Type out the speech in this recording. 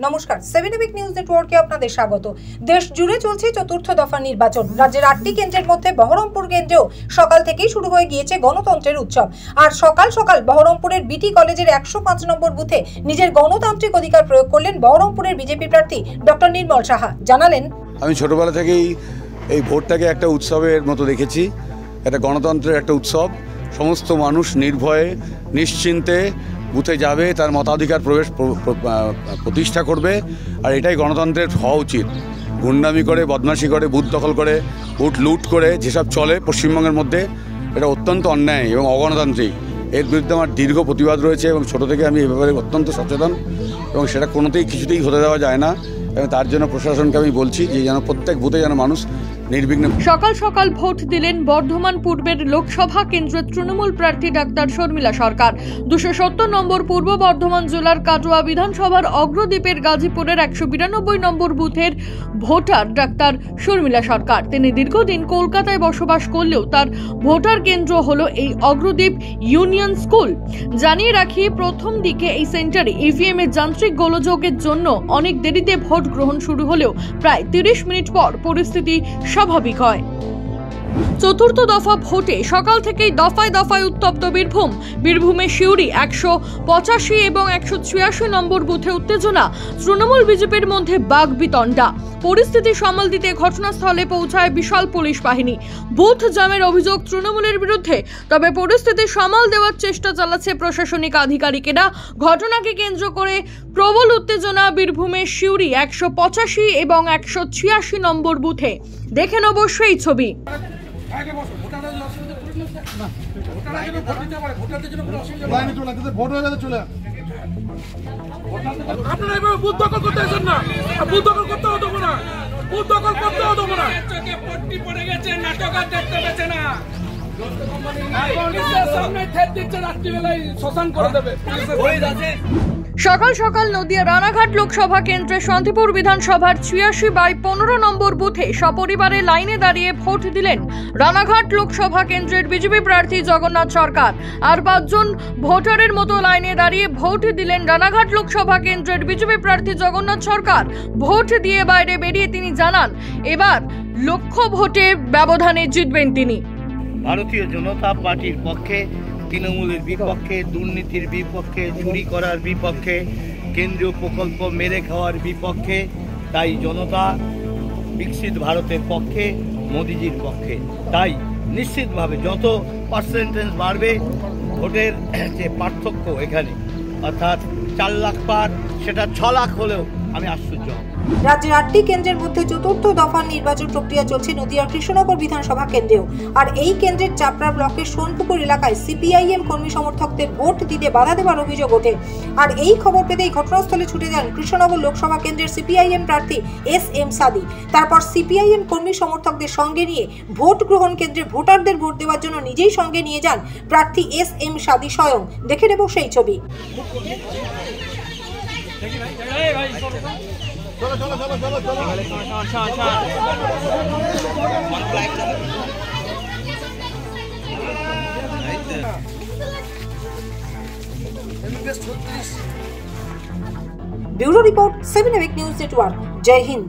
নমস্কার, 7 এবিক নিউজ নেটওয়ার্কে আপনাদের স্বাগত। দেশ জুড়ে চলছে চতুর্থ দফা নির্বাচন। রাজ্যের 8টি কেন্দ্রের মধ্যে বহরমপুর কেন্দ্রেও সকাল থেকেই শুরু হয়ে গিয়েছে গণতন্ত্রের উৎসব। আর সকাল সকাল বহরমপুরের বিটি কলেজের 105 নম্বর বুথে নিজের গণতান্ত্রিক অধিকার প্রয়োগ করলেন বহরমপুরের বিজেপি প্রার্থী ডক্টর নির্মল সাহা। জানালেন, আমি ছোটবেলা থেকেই এই ভোটটাকে একটা উৎসবের মতো দেখেছি। এটা গণতন্ত্রের একটা উৎসব। সমস্ত মানুষ নির্ভয়ে নিশ্চিন্তে বুথে যাবে, তার মতাধিকার প্রতিষ্ঠা করবে। আর এটাই গণতন্ত্রের হওয়া উচিত। গুন্ডামি করে, বদমাশি করে, বুথ দখল করে, বুথ লুট করে যেসব চলে পশ্চিমবঙ্গের মধ্যে, এটা অত্যন্ত অন্যায় এবং অগণতান্ত্রিক। এর বিরুদ্ধে আমার দীর্ঘ প্রতিবাদ রয়েছে এবং ছোটো থেকে আমি এ ব্যাপারে অত্যন্ত সচেতন এবং সেটা কিছুতেই হতে দেওয়া যায় না। এবং তার জন্য প্রশাসনকে আমি বলছি যে যেন প্রত্যেক বুথে যেন মানুষ নির্বিঘ্নে। সকাল সকাল ভোট দিলেন বর্ধমান পূর্বের লোকসভা কেন্দ্রের তৃণমূল প্রার্থী ডাক্তার শর্মিলা সরকার। 270 নম্বর পূর্ব বর্ধমান জেলার কাটোয়া বিধানসভার অগ্রদ্বীপের গাজীপুরের 192 নম্বর বুথের ভোটার ডাক্তার শর্মিলা সরকার। তিনি দীর্ঘদিন কলকাতায় বসবাস করলেও তার ভোটার কেন্দ্র হলো এই অগ্রদ্বীপ ইউনিয়ন স্কুল। জানিয়ে রাখি, প্রথম দিকে এই সেন্টারে ইভিএম এর যান্ত্রিক গোলযোগের জন্য অনেক দেরিতে ভোট গ্রহণ শুরু হলেও প্রায় 30 মিনিট পর পরিস্থিতি স্বাভাবিক হয়। চতুর্থ দফা ভোটে সকাল থেকেই দফায় দফায় উত্তপ্ত বীরভূমে সিউড়ি 185 এবং 186 নম্বর বুথে উত্তেজনা। তৃণমূল বিজেপির মধ্যে বাগবিতণ্ডা। পরিস্থিতি সামাল দিতে ঘটনাস্থলে পৌঁছায় বিশাল পুলিশ বাহিনী। বুথ জামের অভিযোগ তৃণমূলের বিরুদ্ধে, তবে পরিস্থিতি সামাল দেওয়ার চেষ্টা চালাচ্ছে প্রশাসনিক আধিকারিকেরা। ঘটনাকে কেন্দ্র করে প্রবল উত্তেজনা বীরভূমের সিউড়ি 185 এবং 186 নম্বর বুথে। দেখেন অবশ্যই ছবি। আপনারা এভাবে বুথ দখল করতে আসেন না, বুথ দখল করতে হতো না, বুথ দখল করতে হতো না। চোখে পট্টি পড়ে গেছে, নাটক আর দেখতে পেছে না। সামনে ঠেট দিচ্ছে, রাত্রিবেলায় শ্মশান করে দেবে। সকাল সকাল নদিয়া রানাঘাট লোকসভা কেন্দ্রের শান্তিপুর বিধানসভার 86/15 নম্বর বুথে সপরিবারে লাইনে দাঁড়িয়ে ভোট দিলেন রানাঘাট লোকসভা কেন্দ্রের বিজেপি প্রার্থী জগন্নাথ সরকার। আর 5 জন ভোটারের মতো লাইনে দাঁড়িয়ে ভোট দিলেন রানাঘাট লোকসভা কেন্দ্রের বিজেপি প্রার্থী জগন্নাথ সরকার। ভোট দিয়ে বাইরে বেরিয়ে তিনি জানান, এবার লক্ষ ভোটে ব্যবধানে জিতবেন তিনি। ভারতীয় জনতা পার্টির পক্ষে, তৃণমূলের বিপক্ষে, দুর্নীতির বিপক্ষে, চুরি করার বিপক্ষে, কেন্দ্রীয় প্রকল্প মেরে খাওয়ার বিপক্ষে। তাই জনতা বিকশিত ভারতের পক্ষে, মোদিজির পক্ষে। তাই নিশ্চিতভাবে যত পার্সেন্টেজ বাড়বে ভোটের যে পার্থক্য এখানে, অর্থাৎ 4 লাখ পার, সেটা 6 লাখ হলেও আমি আশ্চর্য হব। রাজ্যের 8টি কেন্দ্রের মধ্যে চতুর্থ দফার নির্বাচন প্রক্রিয়া চলছে নদিয়ার কৃষ্ণনগর বিধানসভা কেন্দ্রেও। আর এই কেন্দ্রের চাপড়া ব্লকের সোনপুকুর এলাকায় সিপিআইএম কর্মী সমর্থকদের ভোট দিতে বাধা দেওয়ার অভিযোগ ওঠে। আর এই খবর পেতেই ঘটনাস্থলে ছুটে যান কৃষ্ণনগর লোকসভা কেন্দ্রের সিপিআইএম প্রার্থী SM সাদি। তারপর সিপিআইএম কর্মী সমর্থকদের সঙ্গে নিয়ে ভোট গ্রহণ কেন্দ্রে ভোটারদের ভোট দেওয়ার জন্য নিজেই সঙ্গে নিয়ে যান প্রার্থী SM সাদি স্বয়ং। দেখে নেব সেই ছবি। ব্যুরো রিপোর্ট, 7 এবিক নিউজ নেটওয়ার্ক। জয় হিন্দ।